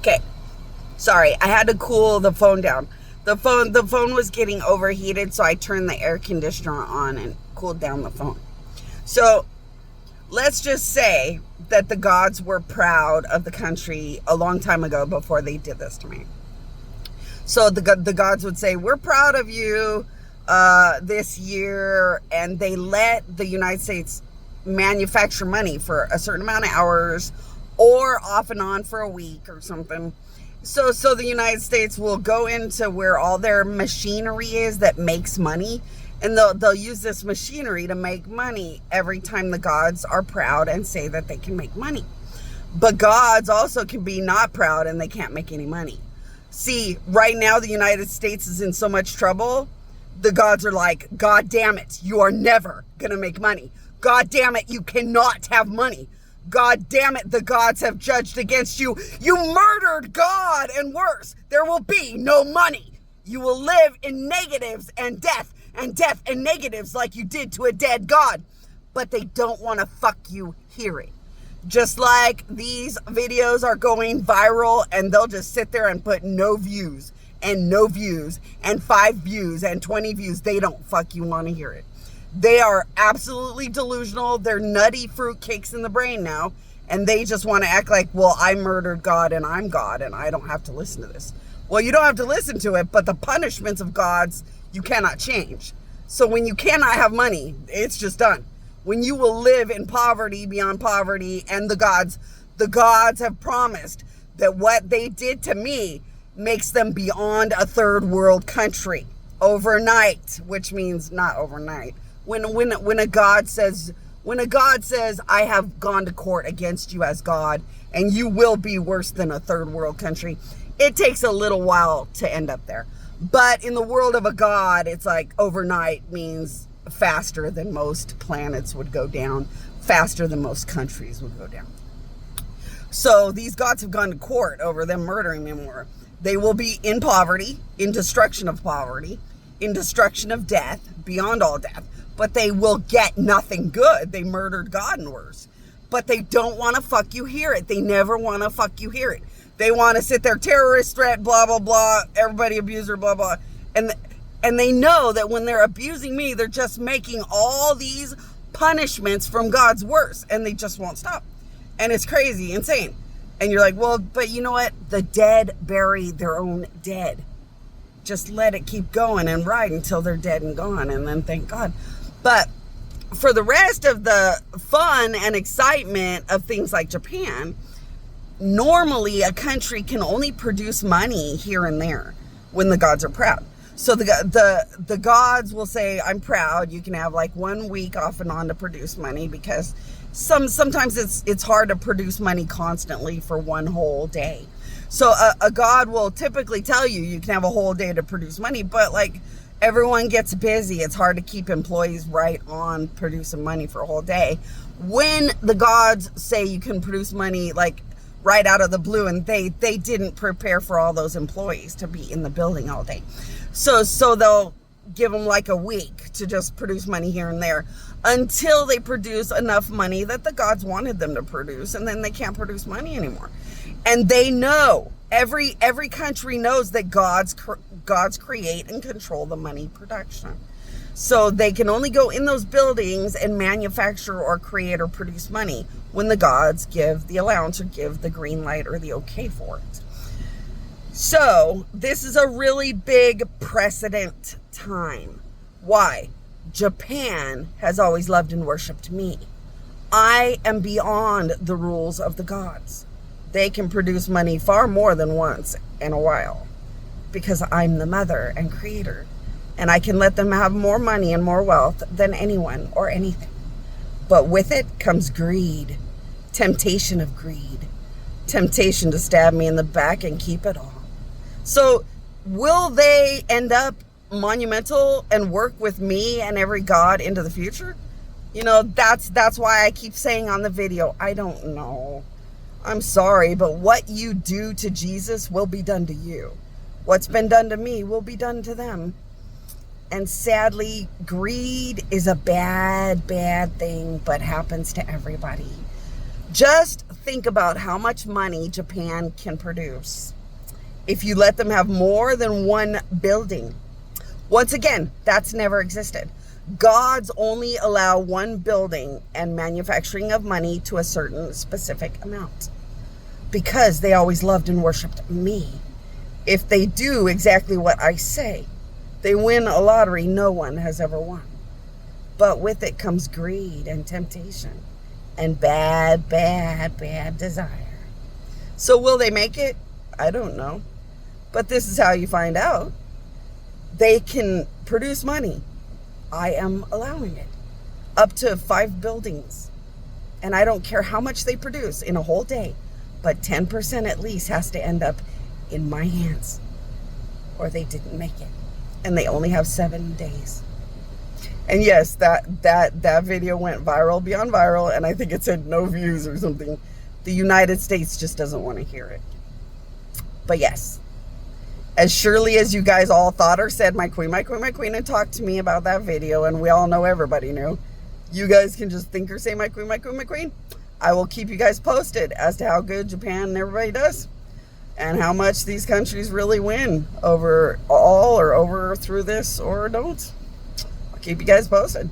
Okay. Sorry, I had to cool the phone down. The phone was getting overheated, so I turned the air conditioner on and cooled down the phone. So let's just say that the gods were proud of the country a long time ago before they did this to me. So the gods would say, we're proud of you this year, and they let the United States manufacture money for a certain amount of hours or off and on for a week or something. So the United States will go into where all their machinery is that makes money, and they'll use this machinery to make money every time the gods are proud and say that they can make money. But gods also can be not proud and they can't make any money. See, right now the United States is in so much trouble. The gods are like, God damn it, you are never gonna make money. God damn it, you cannot have money. God damn it, the gods have judged against you. You murdered God, and worse, there will be no money. You will live in negatives and death and negatives like you did to a dead God. But they don't want to fuck you hearing. Just like these videos are going viral, and they'll just sit there and put no views and 5 views and 20 views. They don't fucking want to hear it. They are absolutely delusional. They're nutty fruitcakes in the brain now. And they just want to act like, well, I murdered God and I'm God and I don't have to listen to this. Well, you don't have to listen to it, but the punishments of gods, you cannot change. So when you cannot have money, it's just done. When you will live in poverty beyond poverty, and the gods have promised that what they did to me makes them beyond a third world country overnight, which means not overnight. When a God says, I have gone to court against you as God, and you will be worse than a third world country, it takes a little while to end up there. But in the world of a God, it's like overnight means faster than most planets would go down, faster than most countries would go down. So these gods have gone to court over them murdering me more. They will be in poverty, in destruction of poverty, in destruction of death, beyond all death. But they will get nothing good. They murdered God and worse. But they don't want to fuck you hear it. They never want to fuck you hear it. They want to sit there, terrorist threat, blah, blah, blah, everybody abuser, blah, blah. And they know that when they're abusing me, they're just making all these punishments from God's worse. And they just won't stop. And it's crazy, insane. And you're like, well, but you know what? The dead bury their own dead. Just let it keep going and ride until they're dead and gone. And then thank God. But for the rest of the fun and excitement of things like Japan, normally a country can only produce money here and there when the gods are proud. So the gods will say, I'm proud. You can have like 1 week off and on to produce money, because sometimes it's hard to produce money constantly for one whole day. So a god will typically tell you can have a whole day to produce money, but like, everyone gets busy. It's hard to keep employees right on producing money for a whole day. When the gods say you can produce money like right out of the blue, and they didn't prepare for all those employees to be in the building all day. So they'll give them like a week to just produce money here and there until they produce enough money that the gods wanted them to produce, and then they can't produce money anymore. And they know, every country knows that gods create and control the money production. So they can only go in those buildings and manufacture or create or produce money when the gods give the allowance or give the green light or the okay for it. So this is a really big precedent time. Why? Japan has always loved and worshipped me. I am beyond the rules of the gods. They can produce money far more than once in a while, because I'm the mother and creator, and I can let them have more money and more wealth than anyone or anything. But with it comes greed, temptation of greed, temptation to stab me in the back and keep it all. So will they end up monumental and work with me and every god into the future? You know, that's why I keep saying on the video, I don't know. I'm sorry, but what you do to Jesus will be done to you. What's been done to me will be done to them. And sadly, greed is a bad thing, but happens to everybody. Just think about how much money Japan can produce if you let them have more than one building. Once again, that's never existed. Gods only allow one building and manufacturing of money to a certain specific amount, because they always loved and worshipped me. If they do exactly what I say, they win a lottery no one has ever won. But with it comes greed and temptation and bad desire. So will they make it? I don't know. But this is how you find out. They can produce money. I am allowing it. Up to 5 buildings. And I don't care how much they produce in a whole day, but 10% at least has to end up in my hands, or they didn't make it. And they only have 7 days. And yes, that video went viral beyond viral, and I think it said no views or something. The United States just doesn't want to hear it. But yes, as surely as you guys all thought or said, my queen, and talked to me about that video, and we all know everybody knew, you guys can just think or say my queen. I will keep you guys posted as to how good Japan and everybody does, and how much these countries really win over all, or over through this, or don't. I'll keep you guys posted.